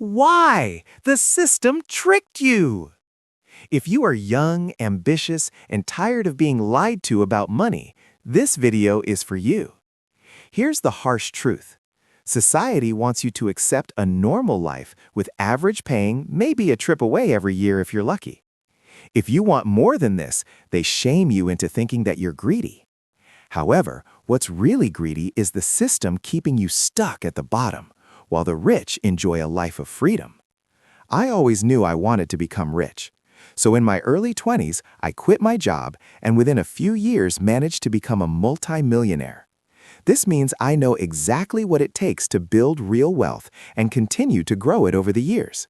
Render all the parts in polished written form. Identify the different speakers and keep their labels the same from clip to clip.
Speaker 1: Why? The system tricked you. If you are young, ambitious, and tired of being lied to about money, this video is for you. Here's the harsh truth. Society wants you to accept a normal life with average paying maybe a trip away every year if you're lucky. If you want more than this, they shame you into thinking that you're greedy. However, what's really greedy is the system keeping you stuck at the bottom, while the rich enjoy a life of freedom. I always knew I wanted to become rich. So in my early 20s, I quit my job and within a few years managed to become a multi-millionaire. This means I know exactly what it takes to build real wealth and continue to grow it over the years.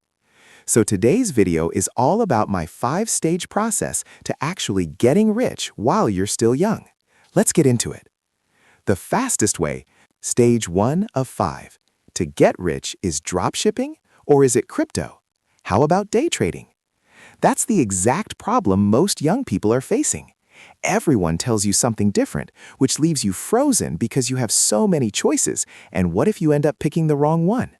Speaker 1: So today's video is all about my 5-stage process to actually getting rich while you're still young. Let's get into it. The fastest way, stage 1 of 5, to get rich is dropshipping or is it crypto? How about day trading? That's the exact problem most young people are facing. Everyone tells you something different, which leaves you frozen because you have so many choices, and what if you end up picking the wrong one?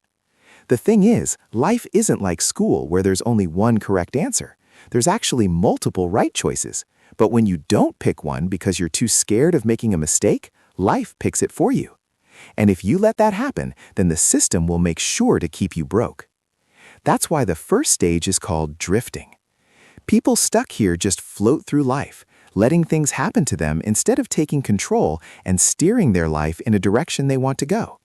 Speaker 1: The thing is, life isn't like school where there's only one correct answer. There's actually multiple right choices. But when you don't pick one because you're too scared of making a mistake, life picks it for you. And if you let that happen, then the system will make sure to keep you broke. That's why the first stage is called drifting. People stuck here just float through life, letting things happen to them instead of taking control and steering their life in a direction they want to go.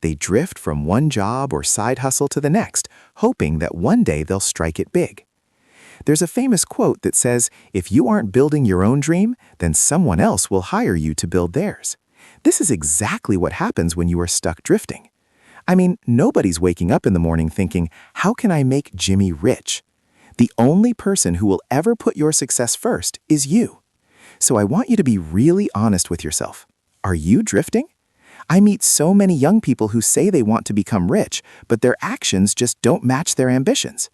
Speaker 1: They drift from one job or side hustle to the next, hoping that one day they'll strike it big. There's a famous quote that says, if you aren't building your own dream, then someone else will hire you to build theirs. This is exactly what happens when you are stuck drifting. I mean, nobody's waking up in the morning thinking, how can I make Jimmy rich? The only person who will ever put your success first is you. So I want you to be really honest with yourself. Are you drifting? I meet so many young people who say they want to become rich, but their actions just don't match their ambitions.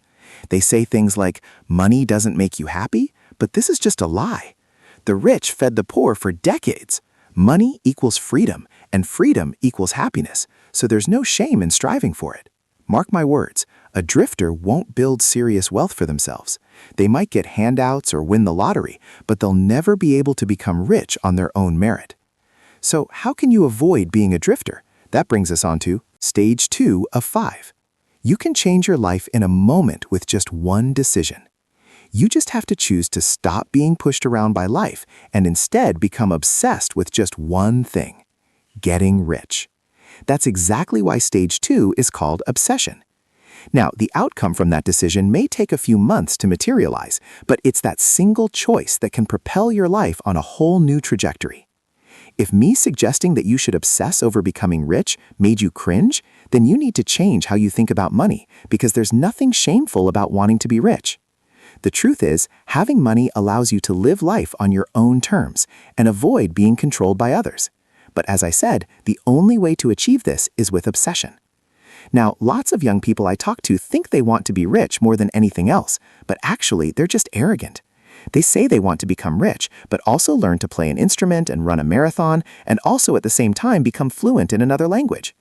Speaker 1: They say things like, money doesn't make you happy, but this is just a lie. The rich fed the poor for decades. Money equals freedom, and freedom equals happiness, so there's no shame in striving for it. Mark my words, a drifter won't build serious wealth for themselves. They might get handouts or win the lottery, but they'll never be able to become rich on their own merit. So how can you avoid being a drifter? That brings us on to stage 2 of 5. You can change your life in a moment with just one decision. You just have to choose to stop being pushed around by life and instead become obsessed with just one thing: getting rich. That's exactly why stage 2 is called obsession. Now, the outcome from that decision may take a few months to materialize, but it's that single choice that can propel your life on a whole new trajectory. If me suggesting that you should obsess over becoming rich made you cringe, then you need to change how you think about money, because there's nothing shameful about wanting to be rich. The truth is, having money allows you to live life on your own terms and avoid being controlled by others. But as I said, the only way to achieve this is with obsession. Now, lots of young people I talk to think they want to be rich more than anything else, but actually they're just arrogant. They say they want to become rich, but also learn to play an instrument and run a marathon, and also at the same time become fluent in another language.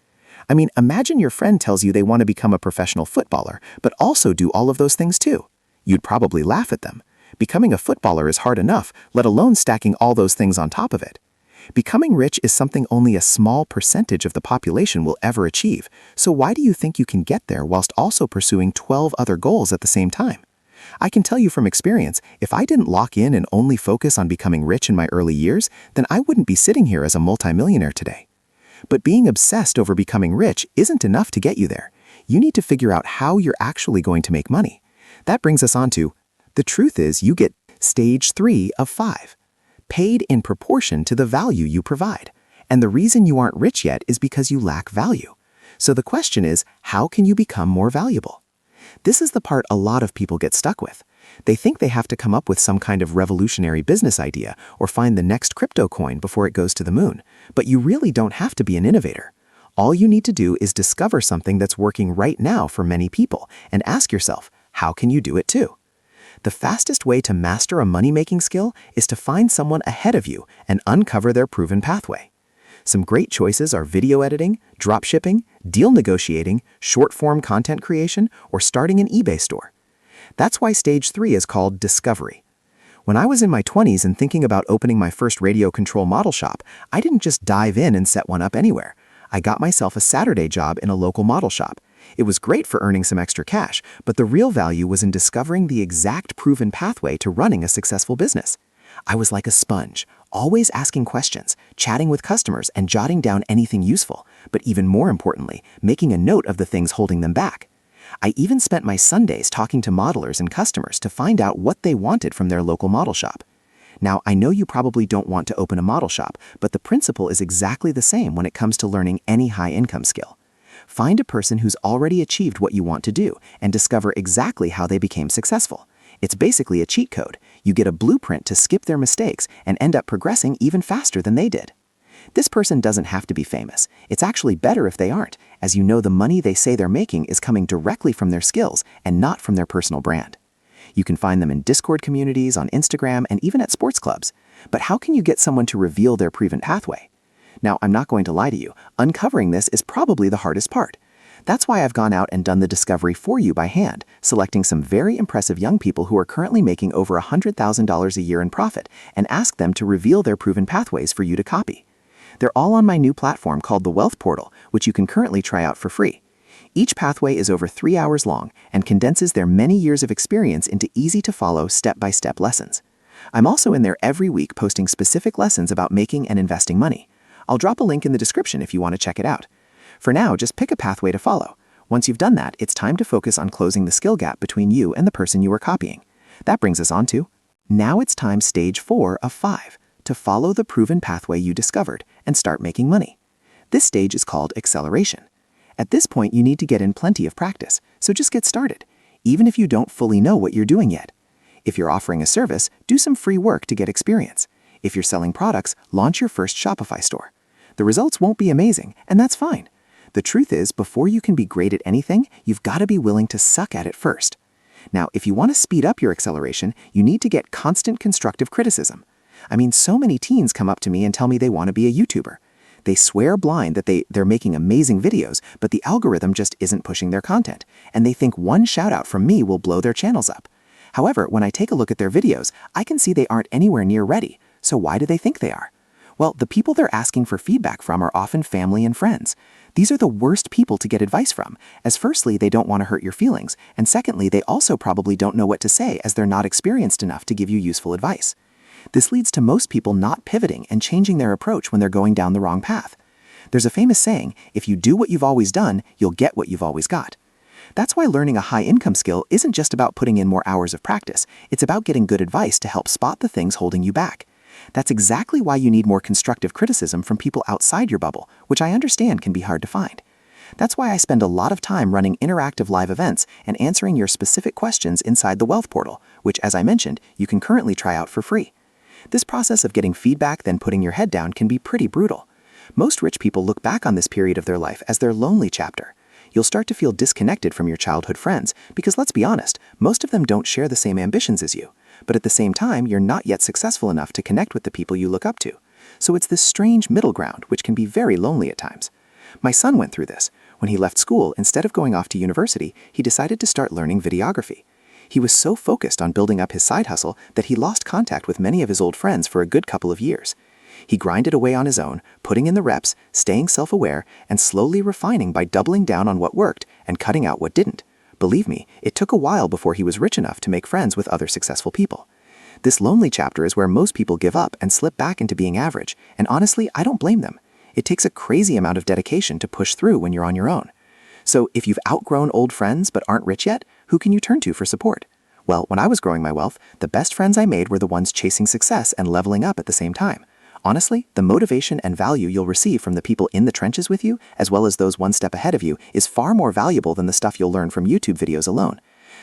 Speaker 1: I mean, imagine your friend tells you they want to become a professional footballer, but also do all of those things too. You'd probably laugh at them. Becoming a footballer is hard enough, let alone stacking all those things on top of it. Becoming rich is something only a small percentage of the population will ever achieve, so why do you think you can get there whilst also pursuing 12 other goals at the same time? I can tell you from experience, if I didn't lock in and only focus on becoming rich in my early years, then I wouldn't be sitting here as a multimillionaire today. But being obsessed over becoming rich isn't enough to get you there. You need to figure out how you're actually going to make money. That brings us on to, the truth is you get stage 3 of 5. Paid in proportion to the value you provide. And the reason you aren't rich yet is because you lack value. So the question is, how can you become more valuable? This is the part a lot of people get stuck with. They think they have to come up with some kind of revolutionary business idea or find the next crypto coin before it goes to the moon. But you really don't have to be an innovator. All you need to do is discover something that's working right now for many people and ask yourself, how can you do it too? The fastest way to master a money-making skill is to find someone ahead of you and uncover their proven pathway. Some great choices are video editing, dropshipping, deal negotiating, short-form content creation, or starting an eBay store. That's why stage 3 is called discovery. When I was in my 20s and thinking about opening my first radio control model shop, I didn't just dive in and set one up anywhere. I got myself a Saturday job in a local model shop. It was great for earning some extra cash, but the real value was in discovering the exact proven pathway to running a successful business. I was like a sponge, always asking questions, chatting with customers, and jotting down anything useful, but even more importantly, making a note of the things holding them back. I even spent my Sundays talking to modelers and customers to find out what they wanted from their local model shop. Now, I know you probably don't want to open a model shop, but the principle is exactly the same when it comes to learning any high-income skill. Find a person who's already achieved what you want to do and discover exactly how they became successful. It's basically a cheat code. You get a blueprint to skip their mistakes and end up progressing even faster than they did. This person doesn't have to be famous. It's actually better if they aren't, as you know the money they say they're making is coming directly from their skills and not from their personal brand. You can find them in Discord communities, on Instagram, and even at sports clubs. But how can you get someone to reveal their proven pathway? Now, I'm not going to lie to you. Uncovering this is probably the hardest part. That's why I've gone out and done the discovery for you by hand, selecting some very impressive young people who are currently making over $100,000 a year in profit, and asked them to reveal their proven pathways for you to copy. They're all on my new platform called the Wealth Portal, which you can currently try out for free. Each pathway is over 3 hours long and condenses their many years of experience into easy-to-follow step-by-step lessons. I'm also in there every week posting specific lessons about making and investing money. I'll drop a link in the description if you want to check it out. For now, just pick a pathway to follow. Once you've done that, it's time to focus on closing the skill gap between you and the person you are copying. That brings us on to, now it's time stage 4 of 5, to follow the proven pathway you discovered and start making money. This stage is called acceleration. At this point, you need to get in plenty of practice, so just get started, even if you don't fully know what you're doing yet. If you're offering a service, do some free work to get experience. If you're selling products, launch your first Shopify store. The results won't be amazing, and that's fine. The truth is, before you can be great at anything, you've got to be willing to suck at it first. Now, if you want to speed up your acceleration, you need to get constant constructive criticism. I mean, so many teens come up to me and tell me they want to be a YouTuber. They swear blind that they're making amazing videos, but the algorithm just isn't pushing their content, and they think one shout-out from me will blow their channels up. However, when I take a look at their videos, I can see they aren't anywhere near ready. So why do they think they are? Well, the people they're asking for feedback from are often family and friends. These are the worst people to get advice from, as firstly, they don't want to hurt your feelings, and secondly, they also probably don't know what to say as they're not experienced enough to give you useful advice. This leads to most people not pivoting and changing their approach when they're going down the wrong path. There's a famous saying, if you do what you've always done, you'll get what you've always got. That's why learning a high-income skill isn't just about putting in more hours of practice, it's about getting good advice to help spot the things holding you back. That's exactly why you need more constructive criticism from people outside your bubble, which I understand can be hard to find. That's why I spend a lot of time running interactive live events and answering your specific questions inside the Wealth Portal, which, as I mentioned, you can currently try out for free. This process of getting feedback, then putting your head down, can be pretty brutal. Most rich people look back on this period of their life as their lonely chapter. You'll start to feel disconnected from your childhood friends because, let's be honest, most of them don't share the same ambitions as you. But at the same time, you're not yet successful enough to connect with the people you look up to. So it's this strange middle ground, which can be very lonely at times. My son went through this. When he left school, instead of going off to university, he decided to start learning videography. He was so focused on building up his side hustle that he lost contact with many of his old friends for a good couple of years. He grinded away on his own, putting in the reps, staying self-aware, and slowly refining by doubling down on what worked and cutting out what didn't. Believe me, it took a while before he was rich enough to make friends with other successful people. This lonely chapter is where most people give up and slip back into being average, and honestly, I don't blame them. It takes a crazy amount of dedication to push through when you're on your own. So if you've outgrown old friends but aren't rich yet, who can you turn to for support? Well, when I was growing my wealth, the best friends I made were the ones chasing success and leveling up at the same time. Honestly, the motivation and value you'll receive from the people in the trenches with you, as well as those one step ahead of you, is far more valuable than the stuff you'll learn from YouTube videos alone.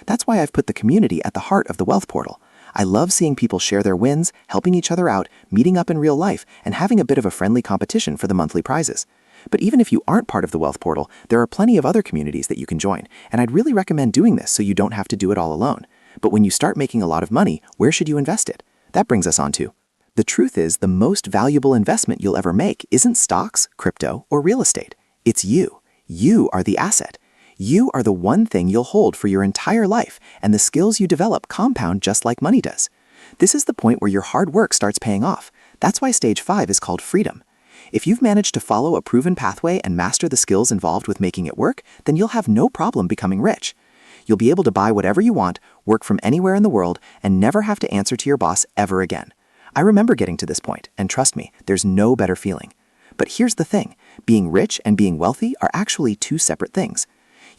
Speaker 1: That's why I've put the community at the heart of the Wealth Portal. I love seeing people share their wins, helping each other out, meeting up in real life, and having a bit of a friendly competition for the monthly prizes. But even if you aren't part of the Wealth Portal, there are plenty of other communities that you can join, and I'd really recommend doing this so you don't have to do it all alone. But when you start making a lot of money, where should you invest it? That brings us on to
Speaker 2: The truth is, the most valuable investment you'll ever make isn't stocks, crypto, or real estate. It's you. You are the asset. You are the one thing you'll hold for your entire life, and the skills you develop compound just like money does. This is the point where your hard work starts paying off. That's why stage 5 is called freedom. If you've managed to follow a proven pathway and master the skills involved with making it work, then you'll have no problem becoming rich. You'll be able to buy whatever you want, work from anywhere in the world, and never have to answer to your boss ever again. I remember getting to this point, and trust me, there's no better feeling. But here's the thing, being rich and being wealthy are actually two separate things.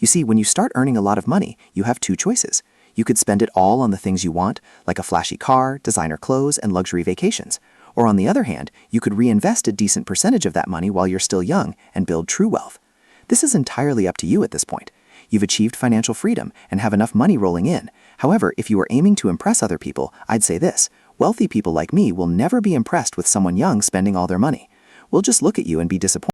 Speaker 2: You see, when you start earning a lot of money, you have two choices. You could spend it all on the things you want, like a flashy car, designer clothes, and luxury vacations. Or on the other hand, you could reinvest a decent percentage of that money while you're still young and build true wealth. This is entirely up to you at this point. You've achieved financial freedom and have enough money rolling in. However, if you are aiming to impress other people, I'd say this: wealthy people like me will never be impressed with someone young spending all their money. We'll just look at you and be disappointed.